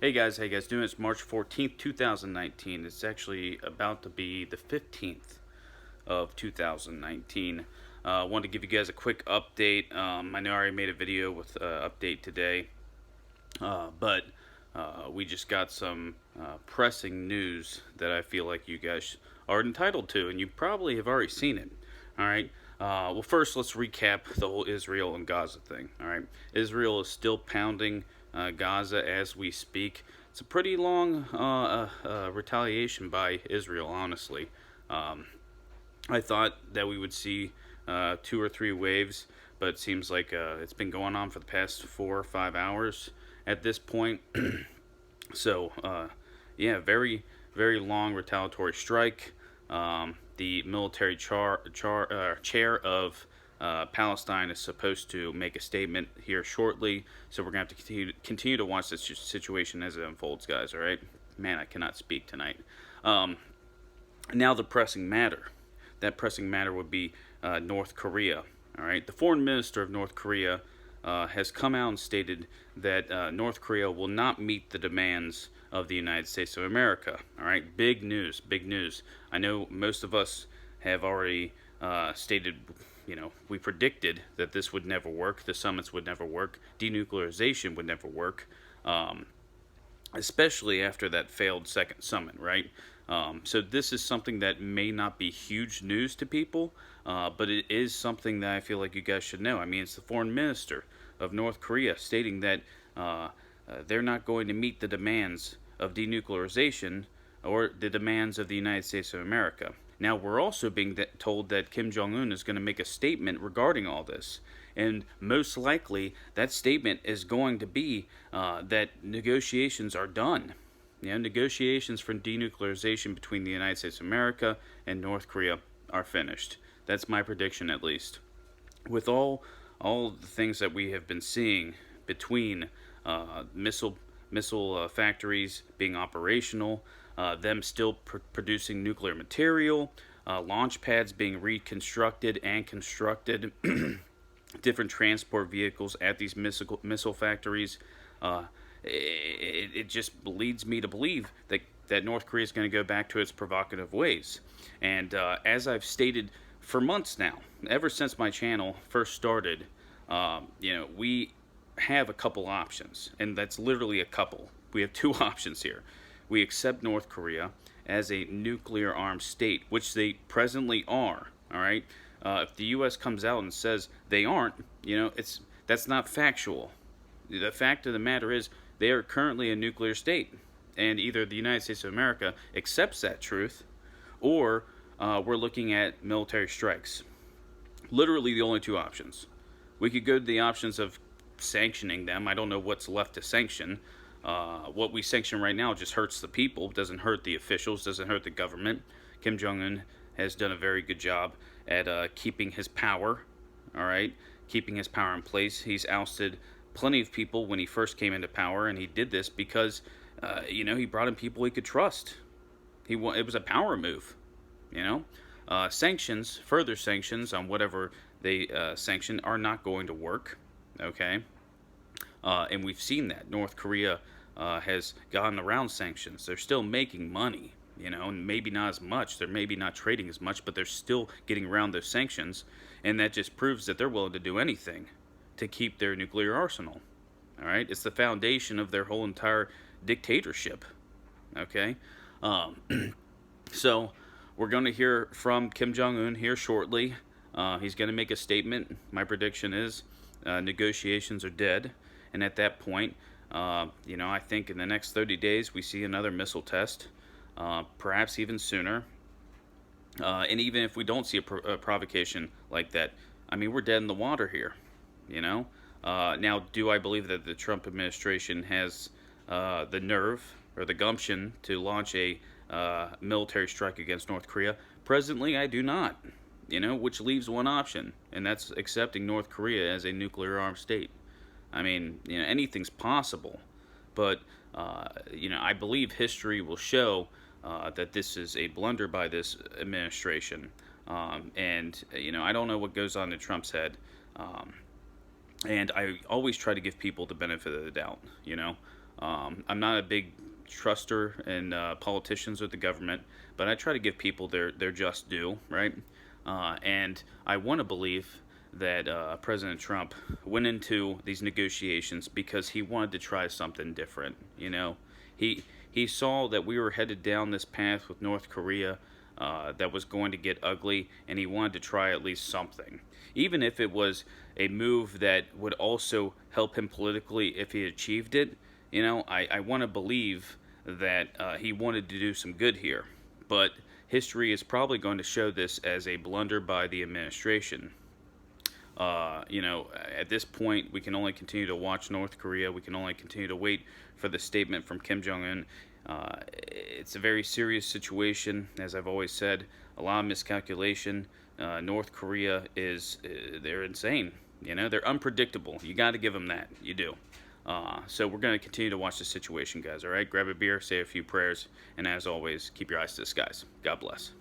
Hey guys, how you guys doing? It's March 14th, 2019. It's actually about to be the 15th of 2019. I wanted to give you guys a quick update. I know I already made a video with update today, but we just got some pressing news that I feel like you guys are entitled to, and you probably have already seen it. All right. Well, first, let's recap the whole Israel and Gaza thing. All right. Israel is still pounding Gaza as we speak. It's a pretty long retaliation by Israel, honestly. Um, I thought that we would see two or three waves, but it seems like it's been going on for the past 4 or 5 hours at this point. So, yeah, very, very long retaliatory strike. The military chair of Palestine is supposed to make a statement here shortly, so we're going to have to continue to watch this situation as it unfolds, guys, all right? Man, I cannot speak tonight. Um, Now, the pressing matter. That pressing matter would be North Korea, all right? The foreign minister of North Korea has come out and stated that North Korea will not meet the demands of the United States of America. All right, big news, big news. I know most of us have already stated, we predicted that this would never work, the summits would never work, denuclearization would never work, especially after that failed second summit, right? So this is something that may not be huge news to people, but it is something that I feel like you guys should know. I mean, it's the foreign minister of North Korea stating that they're not going to meet the demands of denuclearization or the demands of the United States of America. Now, we're also being told that Kim Jong un is going to make a statement regarding all this. And most likely, that statement is going to be that negotiations are done. Negotiations for denuclearization between the United States of America and North Korea are finished. That's my prediction, at least. With all the things that we have been seeing between missile factories being operational, them still producing nuclear material, launch pads being reconstructed and constructed, different transport vehicles at these missile factories. Uh, it just leads me to believe that North Korea is going to go back to its provocative ways. And as I've stated for months now, ever since my channel first started, we have a couple options, and that's literally a couple. We have two options here. We accept North Korea as a nuclear armed state, which they presently are. All right. If the U.S. comes out and says they aren't, that's not factual. The fact of the matter is they are currently a nuclear state, and either the United States of America accepts that truth, or we're looking at military strikes. Literally the only two options. We could go to the options of sanctioning them. I don't know what's left to sanction. What we sanction right now just hurts the people, doesn't hurt the officials, doesn't hurt the government. Kim Jong un has done a very good job at keeping his power, all right, keeping his power in place. He's ousted plenty of people when he first came into power, and he did this because, he brought in people he could trust. It was a power move, you know. Sanctions, further sanctions on whatever they sanction, are not going to work. Okay, and we've seen that North Korea has gotten around sanctions. They're still making money, and maybe not as much. They're maybe not trading as much, but they're still getting around those sanctions, and that just proves that they're willing to do anything to keep their nuclear arsenal. All right, it's the foundation of their whole entire dictatorship. Okay, um, so we're going to hear from Kim Jong Un here shortly. He's going to make a statement. My prediction is negotiations are dead, and at that point, I think in the next 30 days we see another missile test, perhaps even sooner. And even if we don't see a provocation like that, I mean, we're dead in the water here. You know. Now, do I believe that the Trump administration has the nerve or the gumption to launch a military strike against North Korea? Presently, I do not. Which leaves one option, and that's accepting North Korea as a nuclear armed state. I mean, anything's possible, but I believe history will show that this is a blunder by this administration, and I don't know what goes on in Trump's head. And I always try to give people the benefit of the doubt. I'm not a big truster in politicians or the government, but I try to give people their just due, right? And I want to believe that President Trump went into these negotiations because he wanted to try something different. You know, he saw that we were headed down this path with North Korea that was going to get ugly, and he wanted to try at least something, even if it was a move that would also help him politically if he achieved it. You know, I want to believe that he wanted to do some good here, but history is probably going to show this as a blunder by the administration. You know, at this point, we can only continue to watch North Korea. We can only continue to wait for the statement from Kim Jong Un. It's a very serious situation, as I've always said. A lot of miscalculation. North Korea they're insane. You know, they're unpredictable. You got to give them that. You do. So we're going to continue to watch the situation, guys. All right, grab a beer, say a few prayers, and as always, keep your eyes to the skies. God bless.